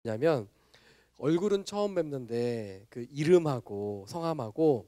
왜냐면 얼굴은 처음 뵙는데 그 이름하고 성함하고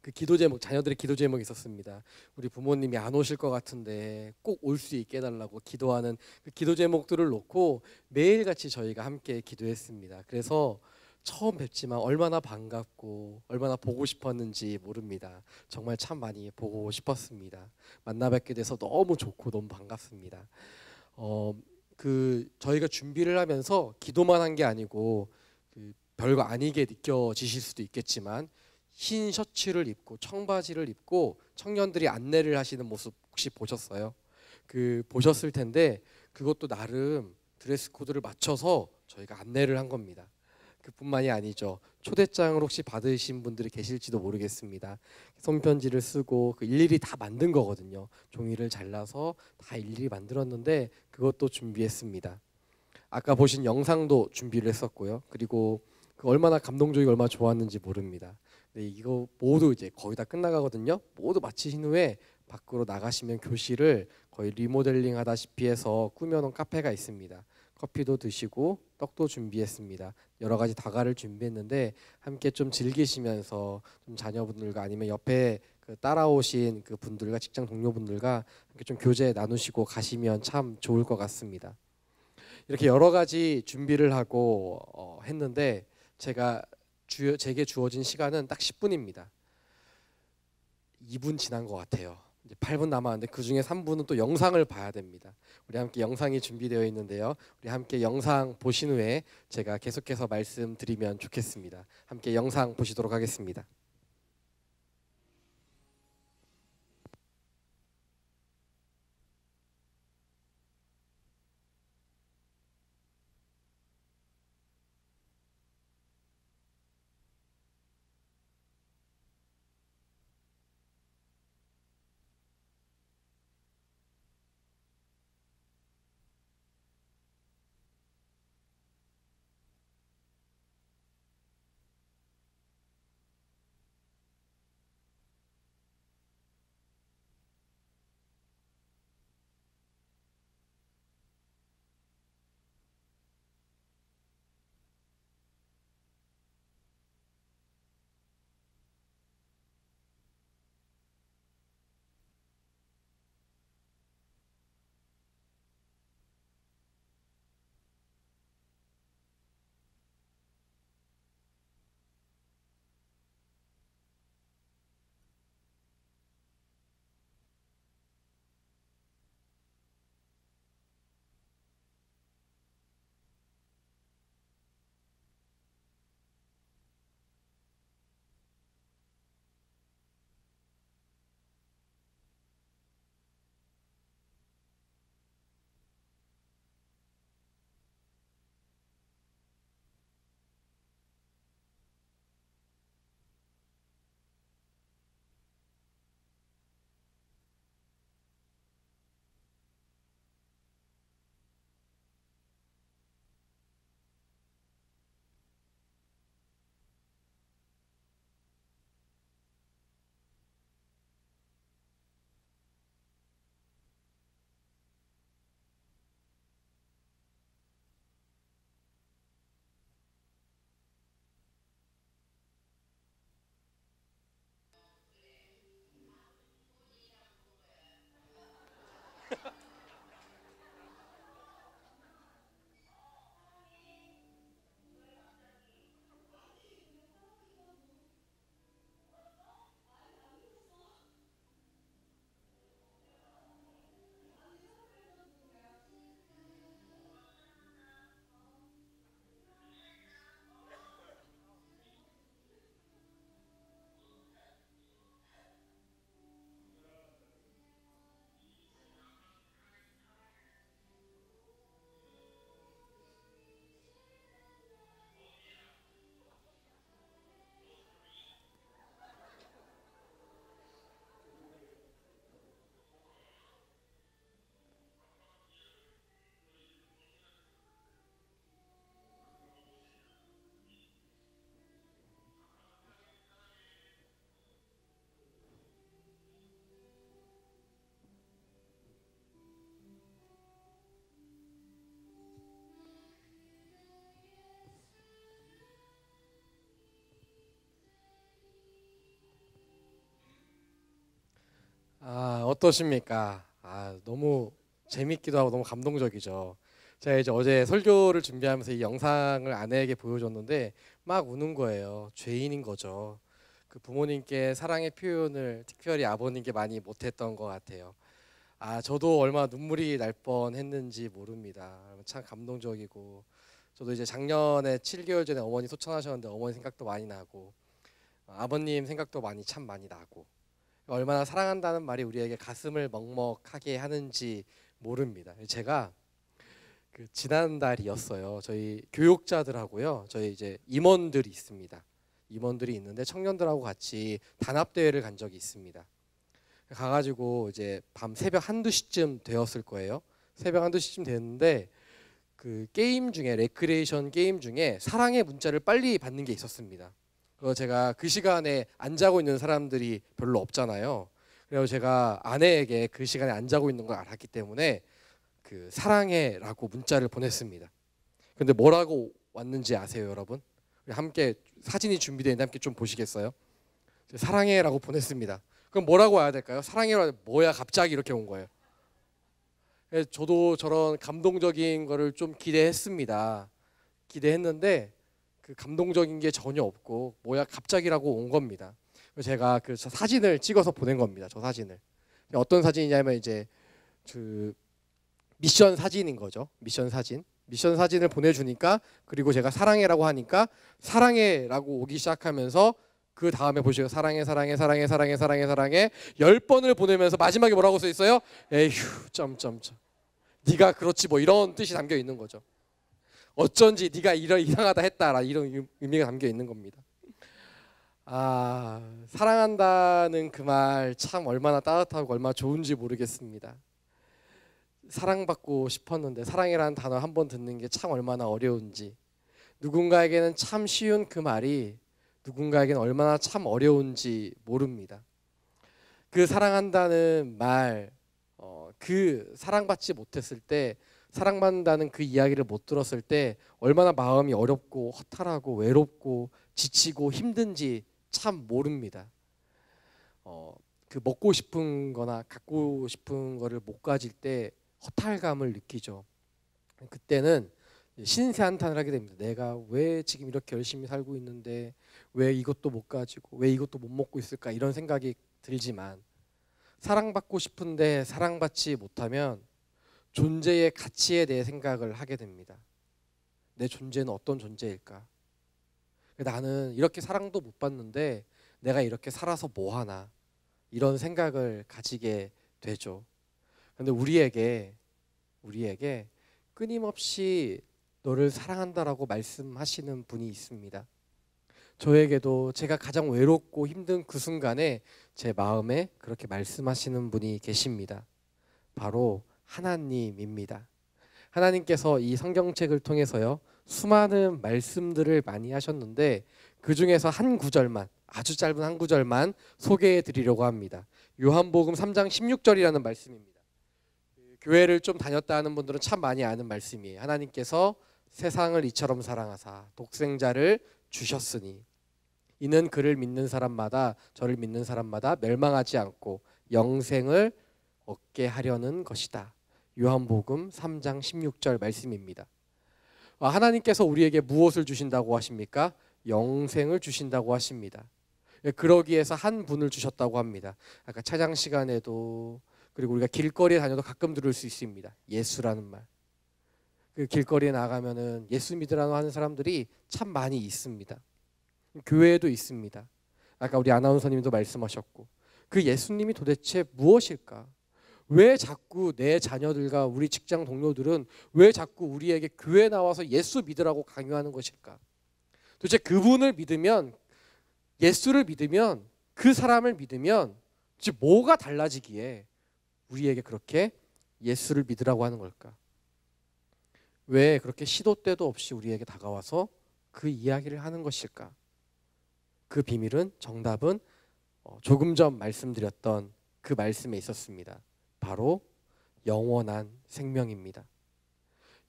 그 기도 제목, 자녀들의 기도 제목이 있었습니다. 우리 부모님이 안 오실 것 같은데 꼭 올 수 있게 해달라고 기도하는 그 기도 제목들을 놓고 매일같이 저희가 함께 기도했습니다. 그래서 처음 뵙지만 얼마나 반갑고 얼마나 보고 싶었는지 모릅니다. 정말 참 많이 보고 싶었습니다. 만나 뵙게 돼서 너무 좋고 너무 반갑습니다. 어, 저희가 준비를 하면서 기도만 한 게 아니고 별거 아니게 느껴지실 수도 있겠지만 흰 셔츠를 입고 청바지를 입고 청년들이 안내를 하시는 모습 혹시 보셨어요? 보셨을 텐데 그것도 나름 드레스 코드를 맞춰서 저희가 안내를 한 겁니다. 그뿐만이 아니죠. 초대장을 혹시 받으신 분들이 계실지도 모르겠습니다. 손편지를 쓰고 그 일일이 다 만든 거거든요. 종이를 잘라서 다 일일이 만들었는데 그것도 준비했습니다. 아까 보신 영상도 준비를 했었고요. 그리고 그 얼마나 감동적이고 얼마나 좋았는지 모릅니다. 네, 이거 모두 이제 거의 다 끝나가거든요. 모두 마치신 후에 밖으로 나가시면 교실을 거의 리모델링 하다시피 해서 꾸며놓은 카페가 있습니다. 커피도 드시고 떡도 준비했습니다. 여러 가지 다가를 준비했는데 함께 좀 즐기시면서 좀 자녀분들과 아니면 옆에 그 따라오신 그 분들과 직장 동료분들과 함께 좀 교제 나누시고 가시면 참 좋을 것 같습니다. 이렇게 여러 가지 준비를 하고 했는데 제게 주어진 시간은 딱 10분입니다. 2분 지난 것 같아요. 이제 8분 남았는데 그 중에 3분은 또 영상을 봐야 됩니다. 우리 함께 영상이 준비되어 있는데요. 우리 함께 영상 보신 후에 제가 계속해서 말씀드리면 좋겠습니다. 함께 영상 보시도록 하겠습니다. 어떠십니까? 너무 재밌기도 하고 너무 감동적이죠. 제가 이제 어제 설교를 준비하면서 이 영상을 아내에게 보여줬는데 막 우는 거예요. 죄인인 거죠. 그 부모님께 사랑의 표현을 특별히 아버님께 많이 못했던 것 같아요. 저도 얼마나 눈물이 날 뻔했는지 모릅니다. 참 감동적이고, 저도 이제 작년에 7개월 전에 어머니 소천하셨는데 어머니 생각도 많이 나고, 아버님 생각도 참 많이 나고, 얼마나 사랑한다는 말이 우리에게 가슴을 먹먹하게 하는지 모릅니다. 제가 그 지난달이었어요. 저희 교육자들하고요, 저희 이제 임원들이 있습니다. 임원들이 있는데 청년들하고 같이 단합 대회를 간 적이 있습니다. 가가지고 이제 밤 새벽 1-2시쯤 되었을 거예요. 새벽 1-2시쯤 됐는데 그 게임 중에, 레크레이션 게임 중에 사랑의 문자를 빨리 받는 게 있었습니다. 그래서 제가 그 시간에 안 자고 있는 사람들이 별로 없잖아요. 그래서 제가 아내에게 그 시간에 안 자고 있는 걸 알았기 때문에 그 사랑해라고 문자를 보냈습니다. 근데 뭐라고 왔는지 아세요, 여러분? 함께 사진이 준비되어 있는데 함께 좀 보시겠어요? 사랑해라고 보냈습니다. 그럼 뭐라고 와야 될까요? 사랑해라 뭐야 갑자기 이렇게 온 거예요. 저도 저런 감동적인 거를 좀 기대했습니다. 기대했는데 그 감동적인 게 전혀 없고 뭐야 갑자기라고 온 겁니다. 제가 그 사진을 찍어서 보낸 겁니다. 저 사진을. 어떤 사진이냐면 이제 그 미션 사진인 거죠. 미션 사진을 보내주니까, 그리고 제가 사랑해라고 하니까 사랑해라고 오기 시작하면서 그 다음에 보시고 사랑해 10번을 보내면서 마지막에 뭐라고 써 있어요? 에휴 점점점 네가 그렇지 뭐 이런 뜻이 담겨 있는 거죠. 어쩐지 네가 이상하다 했다라 이런 의미가 담겨 있는 겁니다. 사랑한다는 그 말 참 얼마나 따뜻하고 얼마나 좋은지 모르겠습니다. 사랑받고 싶었는데 사랑이라는 단어 한 번 듣는 게 참 얼마나 어려운지, 누군가에게는 참 쉬운 그 말이 누군가에게는 얼마나 참 어려운지 모릅니다. 그 사랑한다는 말, 그 사랑받지 못했을 때, 사랑받는다는 그 이야기를 못 들었을 때 얼마나 마음이 어렵고 허탈하고 외롭고 지치고 힘든지 참 모릅니다. 그 먹고 싶은 거나 갖고 싶은 거를 못 가질 때 허탈감을 느끼죠. 그때는 신세 한탄을 하게 됩니다. 내가 왜 지금 이렇게 열심히 살고 있는데 왜 이것도 못 가지고 왜 이것도 못 먹고 있을까, 이런 생각이 들지만, 사랑받고 싶은데 사랑받지 못하면 존재의 가치에 대해 생각을 하게 됩니다. 내 존재는 어떤 존재일까? 나는 이렇게 사랑도 못 받는데 내가 이렇게 살아서 뭐 하나, 이런 생각을 가지게 되죠. 그런데 우리에게 끊임없이 너를 사랑한다라고 말씀하시는 분이 있습니다. 저에게도 제가 가장 외롭고 힘든 그 순간에 제 마음에 그렇게 말씀하시는 분이 계십니다. 바로 하나님입니다. 하나님께서 이 성경책을 통해서요, 수많은 말씀들을 많이 하셨는데 그 중에서 한 구절만, 아주 짧은 한 구절만 소개해 드리려고 합니다. 요한복음 3장 16절이라는 말씀입니다. 교회를 좀 다녔다 하는 분들은 참 많이 아는 말씀이에요. 하나님께서 세상을 이처럼 사랑하사 독생자를 주셨으니 이는 그를 믿는 사람마다, 저를 믿는 사람마다 멸망하지 않고 영생을 얻게 하려는 것이다. 요한복음 3장 16절 말씀입니다. 하나님께서 우리에게 무엇을 주신다고 하십니까? 영생을 주신다고 하십니다. 그러기 위해서 한 분을 주셨다고 합니다. 아까 찬양 시간에도, 그리고 우리가 길거리에 다녀도 가끔 들을 수 있습니다. 예수라는 말. 그 길거리에 나가면은 예수 믿으라고 하는 사람들이 참 많이 있습니다. 교회에도 있습니다. 아까 우리 아나운서님도 말씀하셨고, 그 예수님이 도대체 무엇일까? 왜 자꾸 내 자녀들과 우리 직장 동료들은 왜 자꾸 우리에게 교회 나와서 예수 믿으라고 강요하는 것일까? 도대체 그분을 믿으면, 예수를 믿으면, 그 사람을 믿으면 도대체 뭐가 달라지기에 우리에게 그렇게 예수를 믿으라고 하는 걸까? 왜 그렇게 시도 때도 없이 우리에게 다가와서 그 이야기를 하는 것일까? 그 비밀은, 정답은 조금 전 말씀드렸던 그 말씀에 있었습니다. 바로 영원한 생명입니다.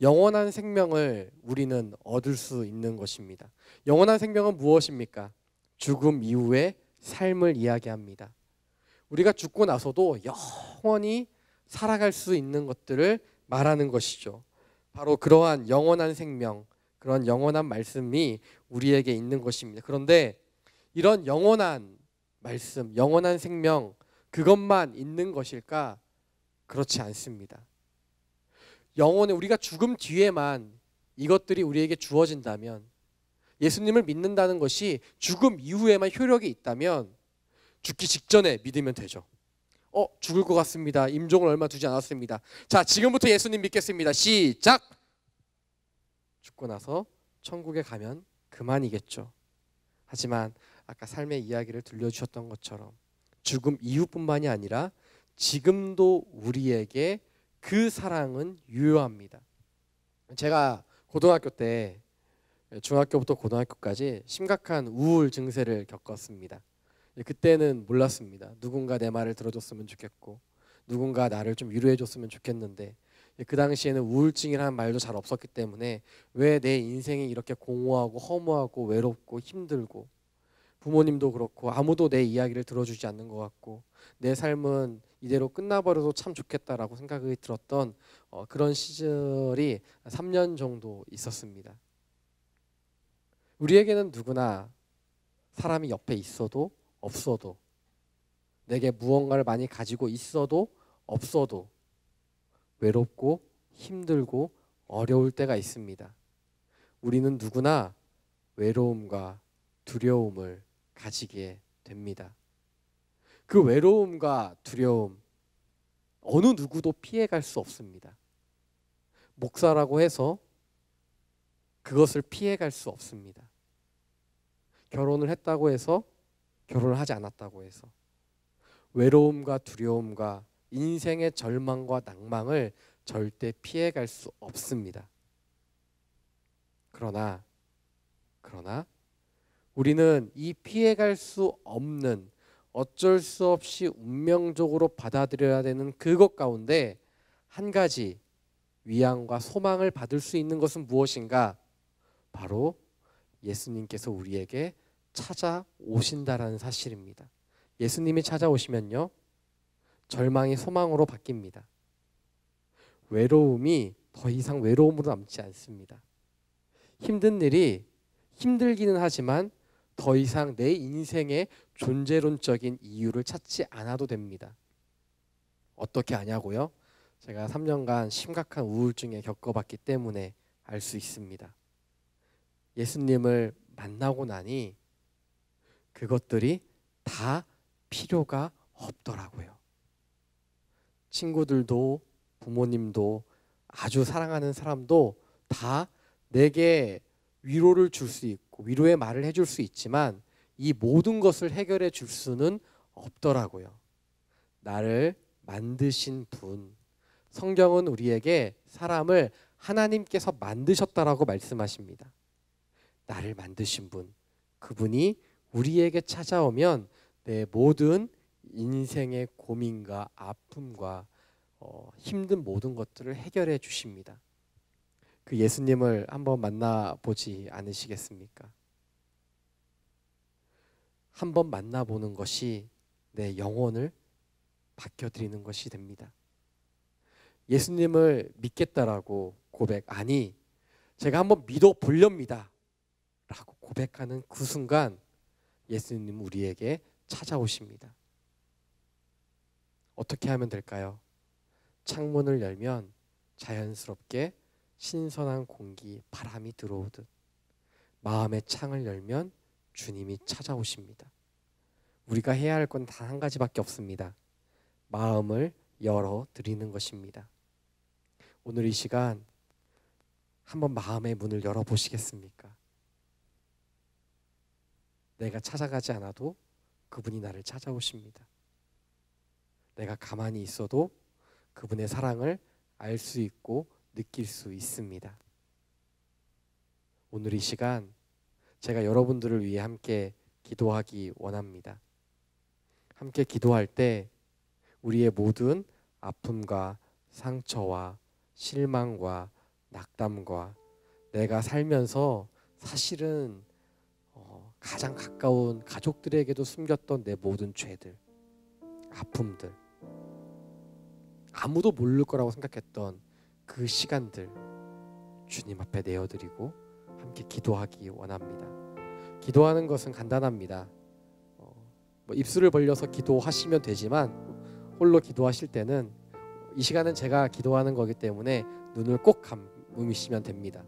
영원한 생명을 우리는 얻을 수 있는 것입니다. 영원한 생명은 무엇입니까? 죽음 이후의 삶을 이야기합니다. 우리가 죽고 나서도 영원히 살아갈 수 있는 것들을 말하는 것이죠. 바로 그러한 영원한 생명, 그런 영원한 말씀이 우리에게 있는 것입니다. 그런데 이런 영원한 말씀, 영원한 생명, 그것만 있는 것일까? 그렇지 않습니다. 영원에 우리가 죽음 뒤에만 이것들이 우리에게 주어진다면, 예수님을 믿는다는 것이 죽음 이후에만 효력이 있다면 죽기 직전에 믿으면 되죠. 죽을 것 같습니다. 임종을 얼마 두지 않았습니다. 자, 지금부터 예수님 믿겠습니다. 시작! 죽고 나서 천국에 가면 그만이겠죠. 하지만 아까 삶의 이야기를 들려주셨던 것처럼 죽음 이후뿐만이 아니라 지금도 우리에게 그 사랑은 유효합니다. 제가 고등학교 때, 중학교부터 고등학교까지 심각한 우울 증세를 겪었습니다. 그때는 몰랐습니다. 누군가 내 말을 들어줬으면 좋겠고 누군가 나를 좀 위로해줬으면 좋겠는데, 그 당시에는 우울증이라는 말도 잘 없었기 때문에 왜 내 인생이 이렇게 공허하고 허무하고 외롭고 힘들고, 부모님도 그렇고 아무도 내 이야기를 들어주지 않는 것 같고 내 삶은 이대로 끝나버려도 참 좋겠다라고 생각이 들었던 그런 시절이 3년 정도 있었습니다. 우리에게는 누구나 사람이 옆에 있어도 없어도, 내게 무언가를 많이 가지고 있어도 없어도 외롭고 힘들고 어려울 때가 있습니다. 우리는 누구나 외로움과 두려움을 가지게 됩니다. 그 외로움과 두려움, 어느 누구도 피해갈 수 없습니다. 목사라고 해서 그것을 피해갈 수 없습니다. 결혼을 했다고 해서, 결혼을 하지 않았다고 해서 외로움과 두려움과 인생의 절망과 낭망을 절대 피해갈 수 없습니다. 그러나 우리는 이 피해갈 수 없는, 어쩔 수 없이 운명적으로 받아들여야 되는 그것 가운데 한 가지 위안과 소망을 받을 수 있는 것은 무엇인가? 바로 예수님께서 우리에게 찾아오신다라는 사실입니다. 예수님이 찾아오시면요, 절망이 소망으로 바뀝니다. 외로움이 더 이상 외로움으로 남지 않습니다. 힘든 일이 힘들기는 하지만 더 이상 내 인생의 존재론적인 이유를 찾지 않아도 됩니다. 어떻게 아냐고요? 제가 3년간 심각한 우울증에 겪어봤기 때문에 알 수 있습니다. 예수님을 만나고 나니 그것들이 다 필요가 없더라고요. 친구들도 부모님도 아주 사랑하는 사람도 다 내게 위로를 줄 수 있고 위로의 말을 해줄 수 있지만 이 모든 것을 해결해 줄 수는 없더라고요. 나를 만드신 분, 성경은 우리에게 사람을 하나님께서 만드셨다라고 말씀하십니다. 나를 만드신 분, 그분이 우리에게 찾아오면 내 모든 인생의 고민과 아픔과 힘든 모든 것들을 해결해 주십니다. 그 예수님을 한번 만나보지 않으시겠습니까? 한번 만나보는 것이 내 영혼을 바뀌어드리는 것이 됩니다. 예수님을 믿겠다라고 고백, 아니 제가 한번 믿어보렵니다 라고 고백하는 그 순간 예수님은 우리에게 찾아오십니다. 어떻게 하면 될까요? 창문을 열면 자연스럽게 신선한 공기, 바람이 들어오듯 마음의 창을 열면 주님이 찾아오십니다. 우리가 해야 할 건 단 한 가지밖에 없습니다. 마음을 열어드리는 것입니다. 오늘 이 시간 한번 마음의 문을 열어보시겠습니까? 내가 찾아가지 않아도 그분이 나를 찾아오십니다. 내가 가만히 있어도 그분의 사랑을 알 수 있고 느낄 수 있습니다. 오늘 이 시간 제가 여러분들을 위해 함께 기도하기 원합니다. 함께 기도할 때 우리의 모든 아픔과 상처와 실망과 낙담과 내가 살면서 사실은 가장 가까운 가족들에게도 숨겼던 내 모든 죄들, 아픔들, 아무도 모를 거라고 생각했던 그 시간들 주님 앞에 내어드리고 함께 기도하기 원합니다. 기도하는 것은 간단합니다. 뭐 입술을 벌려서 기도하시면 되지만 홀로 기도하실 때는 이 시간은 제가 기도하는 거기 때문에 눈을 꼭 감으시면 됩니다.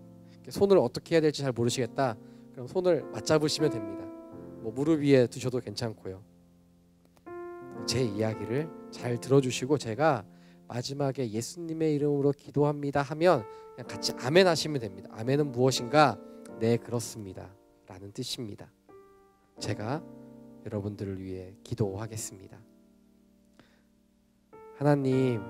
손을 어떻게 해야 될지 잘 모르시겠다. 그럼 손을 맞잡으시면 됩니다. 뭐 무릎 위에 두셔도 괜찮고요. 제 이야기를 잘 들어주시고 제가 마지막에 예수님의 이름으로 기도합니다 하면 그냥 같이 아멘 하시면 됩니다. 아멘은 무엇인가? 네, 그렇습니다 라는 뜻입니다. 제가 여러분들을 위해 기도하겠습니다. 하나님,